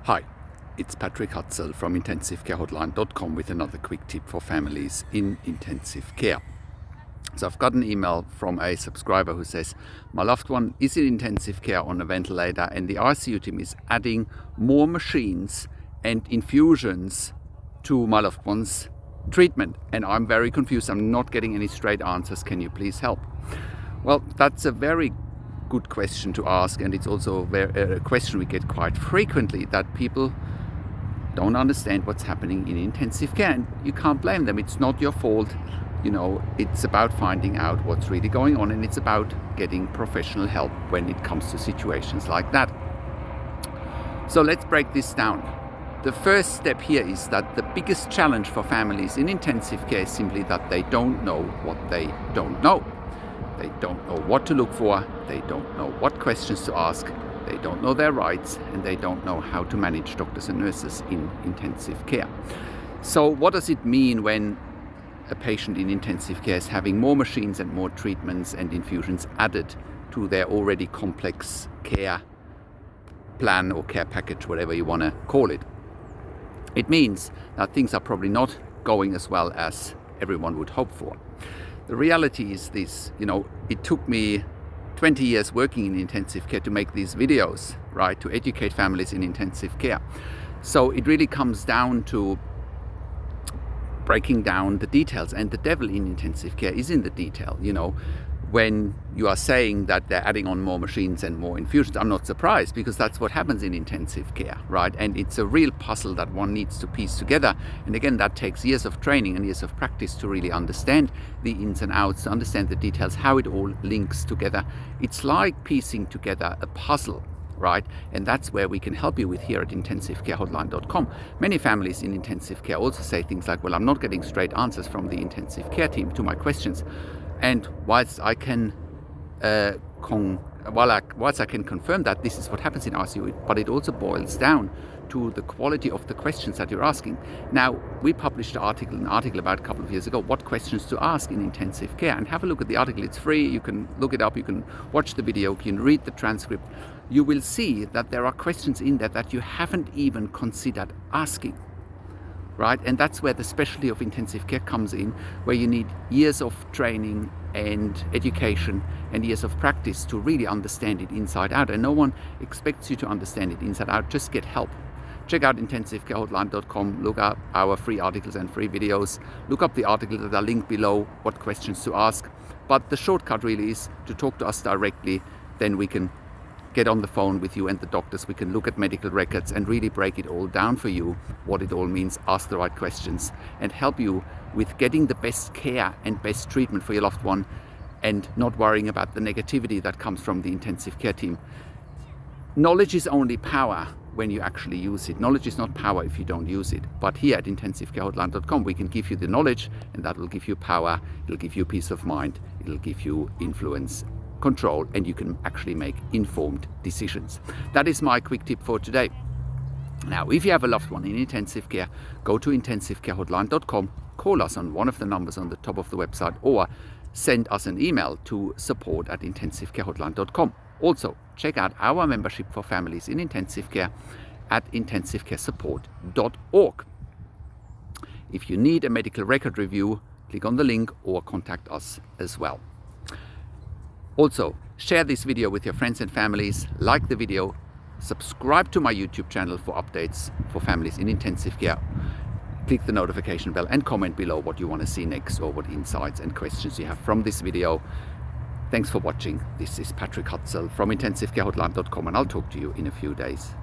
Hi, it's Patrik Hutzel from intensivecarehotline.com with another quick tip for families in intensive care. So I've got an email from a subscriber who says, my loved one is in intensive care on a ventilator and the ICU team is adding more machines and infusions to my loved one's treatment. And I'm very confused. I'm not getting any straight answers. Can you please help? Well, that's a very good question to ask, and it's also a question we get quite frequently, that people don't understand what's happening in intensive care, and you can't blame them. It's not your fault. It's about finding out what's really going on, and it's about getting professional help when it comes to situations like that. So let's break this down. The first step here is that the biggest challenge for families in intensive care is simply that they don't know what they don't know. They don't know what to look for, they don't know what questions to ask, they don't know their rights, and they don't know how to manage doctors and nurses in intensive care. So what does it mean when a patient in intensive care is having more machines and more treatments and infusions added to their already complex care plan or care package, whatever you want to call it? It means that things are probably not going as well as everyone would hope for. The reality is this, it took me 20 years working in intensive care to make these videos, right, to educate families in intensive care. So it really comes down to breaking down the details, and the devil in intensive care is in the detail. When you are saying that they're adding on more machines and more infusions, I'm not surprised, because that's what happens in intensive care, right? And it's a real puzzle that one needs to piece together. And again, that takes years of training and years of practice to really understand the ins and outs, to understand the details, how it all links together. It's like piecing together a puzzle, right? And that's where we can help you with here at intensivecarehotline.com. Many families in intensive care also say things like, well, I'm not getting straight answers from the intensive care team to my questions. And whilst I can confirm that this is what happens in ICU, but it also boils down to the quality of the questions that you're asking. Now, we published an article about a couple of years ago, what questions to ask in intensive care, and have a look at the article. It's free. You can look it up. You can watch the video. You can read the transcript. You will see that there are questions in there that you haven't even considered asking. Right? And that's where the specialty of intensive care comes in, where you need years of training and education and years of practice to really understand it inside out. And no one expects you to understand it inside out. Just get help. Check out intensivecarehotline.com, look up our free articles and free videos, look up the articles that are linked below, what questions to ask. But the shortcut really is to talk to us directly, then we can get on the phone with you and the doctors. We can look at medical records and really break it all down for you, what it all means, ask the right questions, and help you with getting the best care and best treatment for your loved one, and not worrying about the negativity that comes from the intensive care team. Knowledge is only power when you actually use it. Knowledge is not power if you don't use it. But here at intensivecarehotline.com, we can give you the knowledge, and that will give you power, it'll give you peace of mind, it'll give you influence, control, and you can actually make informed decisions. That is my quick tip for today. Now, if you have a loved one in intensive care, go to intensivecarehotline.com, call us on one of the numbers on the top of the website, or send us an email to support@intensivecarehotline.com. Also, check out our membership for families in intensive care at intensivecaresupport.org. If you need a medical record review, click on the link or contact us as well. Also, share this video with your friends and families, like the video, subscribe to my YouTube channel for updates for families in intensive care, click the notification bell, and comment below what you want to see next or what insights and questions you have from this video. Thanks for watching. This is Patrik Hutzel from intensivecarehotline.com, and I'll talk to you in a few days.